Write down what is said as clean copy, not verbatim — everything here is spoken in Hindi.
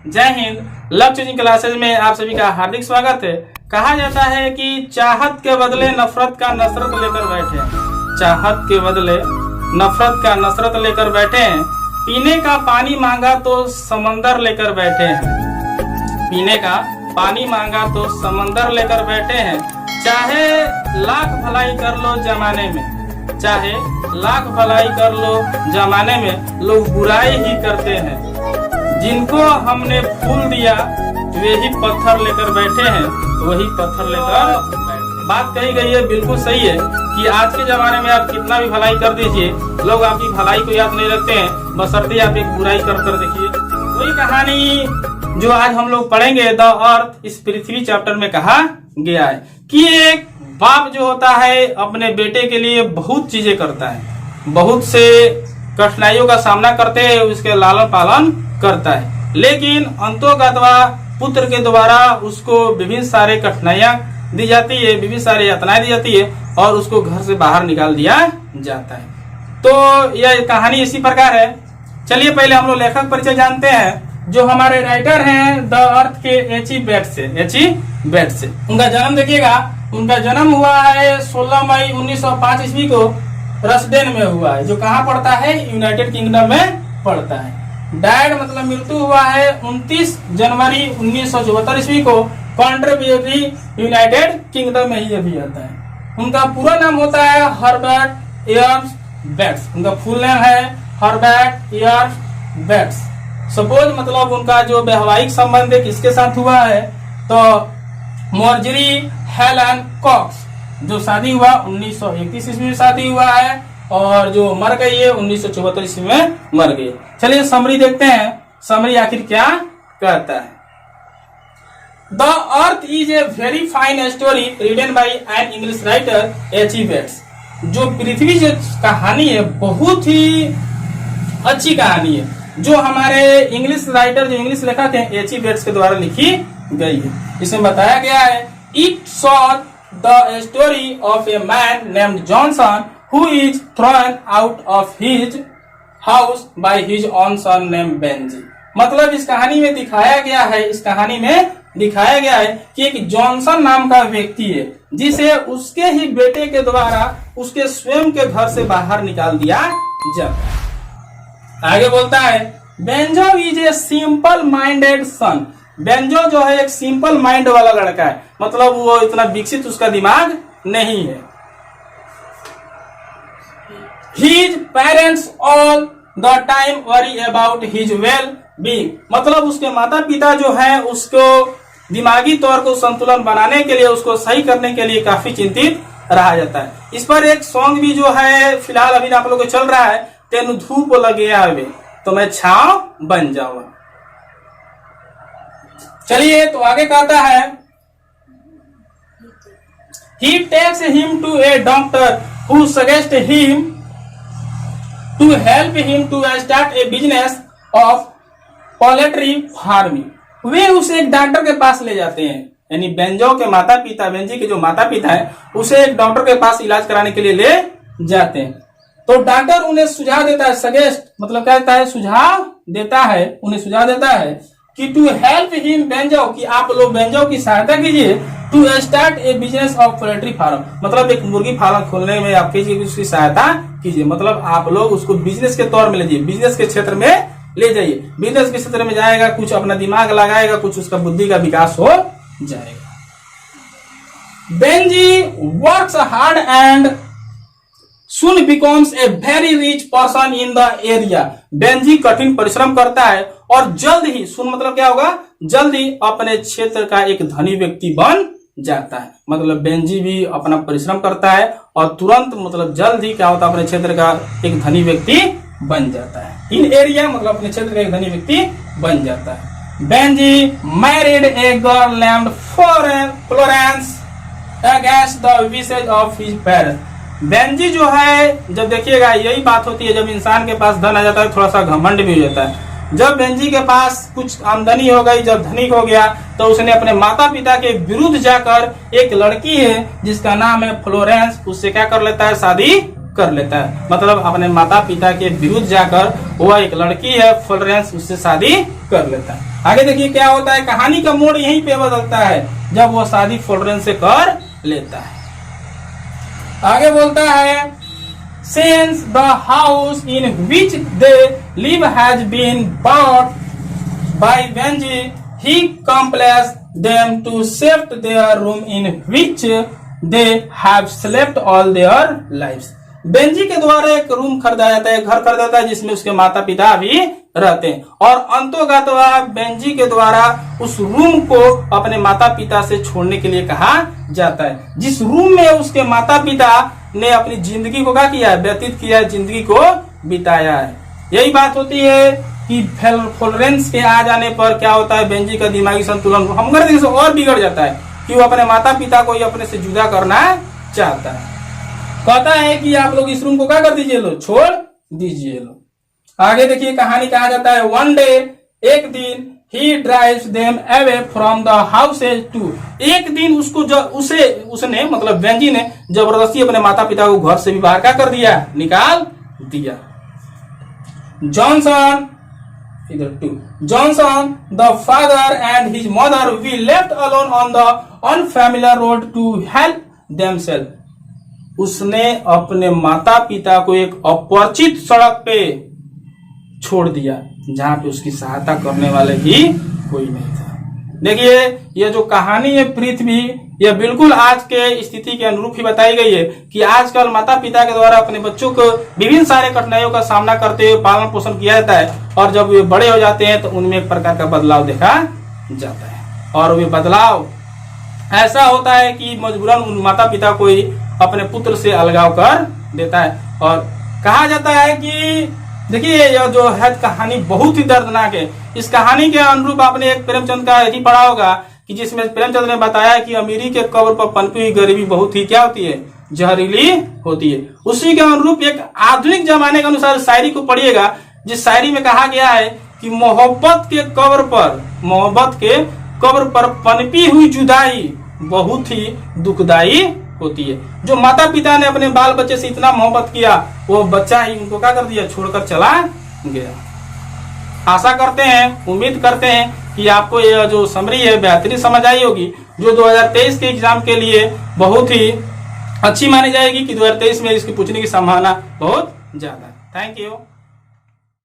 जय हिंद। लव चेंजिंग क्लासेज में आप सभी का हार्दिक स्वागत है। कहा जाता है कि चाहत के बदले नफरत का नसरत लेकर बैठे हैं। चाहत के बदले नफरत का नसरत लेकर बैठे हैं। पीने का पानी मांगा तो समंदर लेकर बैठे हैं। पीने का पानी मांगा तो समंदर लेकर बैठे हैं। चाहे लाख भलाई कर लो जमाने में, चाहे लाख भलाई कर लो जमाने में, लोग बुराई ही करते हैं। जिनको हमने फूल दिया वे ही पत्थर लेकर बैठे हैं, वही पत्थर लेकर। बात कही गई है, बिल्कुल सही है कि आज के जमाने में आप कितना भी भलाई कर दीजिए, लोग आपकी भलाई को याद नहीं रखते हैं, बशर्ते आप एक बुराई कर देखिए। वही कहानी जो आज हम लोग पढ़ेंगे द अर्थ इस पृथ्वी चैप्टर में कहा गया है कि एक बाप जो होता है अपने बेटे के लिए बहुत चीजें करता है, बहुत से कठिनाइयों का सामना करते हैं, उसके लालन पालन करता है, लेकिन अंतोगत्वा पुत्र के द्वारा उसको विभिन्न सारे कठिनाइयां दी जाती है, विभिन्न सारे यातनाएं दी जाती है और उसको घर से बाहर निकाल दिया जाता है। तो यह कहानी इसी प्रकार है। चलिए पहले हम लोग लेखक परिचय जानते हैं। जो हमारे राइटर हैं द अर्थ के एच.ई. बेट से उनका जन्म देखिएगा। उनका जन्म हुआ है 16 मई 1905 ईस्वी को रसडेन में हुआ है, जो कहाँ पड़ता है, यूनाइटेड किंगडम में पड़ता है। डायड मतलब मृत्यु हुआ है 29 जनवरी 1974 ईस्वी को कॉन्ट्रीब्यूटरी, यूनाइटेड किंगडम में ही अभी आता है। उनका पूरा नाम होता है हर्बर्ट एयर्स बेट्स। उनका फुल नाम है हर्बर्ट एयर्स बेट्स। सपोज मतलब उनका जो वैवाहिक संबंध है किसके साथ हुआ है, तो मॉर्जरी हेलन कॉक्स, जो शादी हुआ 1931 ईस्वी में शादी हुआ है और जो मर गई है 1974 ईस्वी में मर गई। चलिए समरी देखते हैं, समरी आखिर क्या कहता है। The earth is a very fine story written by an English writer H E. Bates. जो पृथ्वी जो कहानी है बहुत ही अच्छी कहानी है, जो हमारे इंग्लिश राइटर जो इंग्लिश लेखक हैं एच.ई. बेट्स के द्वारा लिखी गई है। इसमें बताया गया है it saw the story of a man named Johnson who is thrown out of his house by his own son named Benji. मतलब इस कहानी में दिखाया गया है, इस कहानी में दिखाया गया है कि एक जॉनसन नाम का व्यक्ति है जिसे उसके ही बेटे के द्वारा उसके स्वयं के घर से बाहर निकाल दिया जाता। आगे बोलता है Benjo is a simple minded son. Benjo जो है एक सिंपल माइंड वाला लड़का है, मतलब वो इतना विकसित उसका दिमाग नहीं है। His parents all the time worry about his well-being। मतलब उसके माता पिता जो है उसको दिमागी तौर को संतुलन बनाने के लिए, उसको सही करने के लिए काफी चिंतित रहा जाता है। इस पर एक सॉन्ग भी जो है फिलहाल अभी आप लोगों को चल रहा है, तेनु धूप लगे आवे तो मैं छांव बन जाऊंगा। चलिए तो आगे कहता है He takes him to a doctor who suggests him to help him to start a business of poultry farming। वे उसे एक डॉक्टर के पास ले जाते हैं, यानी बेंजो के माता पिता, बेंजी के जो माता पिता है उसे एक डॉक्टर के पास इलाज कराने के लिए ले जाते हैं। तो डॉक्टर उन्हें सुझाव देता है, सजेस्ट मतलब क्या देता है, सुझाव देता है, उन्हें सुझाव देता है कि टू हेल्प हिम बेंजो, कि आप लोग बेंजो की सहायता कीजिए, to start a business of poultry farm, मतलब एक मुर्गी फार्म खोलने में आप कीजिए, उसकी सहायता कीजिए, मतलब आप लोग उसको बिजनेस के तौर में लीजिए, बिजनेस के क्षेत्र में ले जाइए। बिजनेस के क्षेत्र में जाएगा, कुछ अपना दिमाग लगाएगा, कुछ उसका बुद्धि का विकास हो जाएगा। Benji works hard and soon becomes a very rich person in the area। Benji कठिन परिश्रम करता है और जल्द ही, सुन मतलब क्या होगा, जल्द ही अपने क्षेत्र का एक धनी व्यक्ति बन जाता है। मतलब बेंजी भी अपना परिश्रम करता है और तुरंत मतलब जल्द ही क्या होता है, अपने क्षेत्र का एक धनी व्यक्ति बन जाता है। इन एरिया मतलब अपने क्षेत्र का एक धनी व्यक्ति बन जाता है। Benji married a girl named Florence against the wishes of his parents. Benji जो है, जब देखिएगा यही बात होती है, जब इंसान के पास धन आ जाता है थोड़ा सा घमंड भी हो जाता है। जब बेंजी के पास कुछ आमदनी हो गई, जब धनिक हो गया, तो उसने अपने माता पिता के विरुद्ध जाकर एक लड़की है जिसका नाम है फ्लोरेंस, उससे क्या कर लेता है, शादी कर लेता है। मतलब अपने माता पिता के विरुद्ध जाकर वह एक लड़की है फ्लोरेंस, उससे शादी कर लेता है। आगे देखिए क्या होता है, कहानी का मोड़ यहीं पे बदलता है जब वो शादी फ्लोरेंस से कर लेता है। आगे बोलता है, since the house in which they live has been bought by Benji, he compels them to shift their room in which they have slept all their lives. Benji के द्वारा एक रूम खरीदा जाता है, घर खरीदा जाता है जिसमें उसके माता पिता भी रहते हैं, और अंतोगतवा बेंजी के द्वारा उस रूम को अपने माता पिता से छोड़ने के लिए कहा जाता है, जिस रूम में उसके माता पिता ने अपनी जिंदगी को क्या किया है, व्यतीत किया है, जिंदगी को बिताया है। यही बात होती है कि फ्लोरेंस के आ जाने पर क्या होता है, बेंजी का दिमागी संतुलन हम से और बिगड़ जाता है कि वो अपने माता पिता को ही अपने से जुदा करना चाहता है। कहता है कि आप लोग इस रूम को क्या कर दीजिए, लो छोड़ दीजिए लो। आगे देखिए कहानी कहा जाता है, वन डे, एक दिन, he drives them away from the houses to, एक दिन उसको उसने मतलब बेंजी ने जबरदस्ती अपने माता पिता को घर से भी बाहर क्या कर दिया, निकाल दिया। जॉनसन, इधर too, Johnson the father and his mother we left alone on the unfamiliar road to help themself, उसने अपने माता पिता को एक अपरिचित सड़क पे छोड़ दिया जहां पे उसकी सहायता करने वाले भी कोई नहीं था। देखिए ये जो कहानी है पृथ्वी, यह बिल्कुल आज के स्थिति के अनुरूप ही बताई गई है कि आजकल माता पिता के द्वारा अपने बच्चों को विभिन्न सारे कठिनाइयों का सामना करते हुए पालन पोषण किया जाता है, और जब वे बड़े हो जाते हैं तो उनमें एक प्रकार का बदलाव देखा जाता है, और वे बदलाव ऐसा होता है कि मजबूरन उन माता पिता को ही अपने पुत्र से अलगाव कर देता है। और कहा जाता है कि देखिए यह जो है कहानी बहुत ही दर्दनाक है। इस कहानी के अनुरूप आपने एक प्रेमचंद का यही पढ़ा होगा कि जिसमें प्रेमचंद ने बताया कि अमीरी के कब्र पर पनपी हुई गरीबी बहुत ही क्या होती है, जहरीली होती है। उसी के अनुरूप एक आधुनिक जमाने के अनुसार शायरी को पढ़िएगा, जिस शायरी में कहा गया है कि मोहब्बत के कब्र पर पनपी हुई जुदाई बहुत ही दुखदाई होती है। जो माता पिता ने अपने बाल बच्चे से इतना मोहब्बत किया, वो बच्चा ही उनको क्या कर दिया, छोड़कर चला गया। आशा करते हैं, उम्मीद करते हैं कि आपको यह जो समरी है बेहतरीन समझ आई होगी, जो 2023 के एग्जाम के लिए बहुत ही अच्छी मानी जाएगी कि 2023 में इसकी पूछने की संभावना बहुत ज्यादा है। Thank you.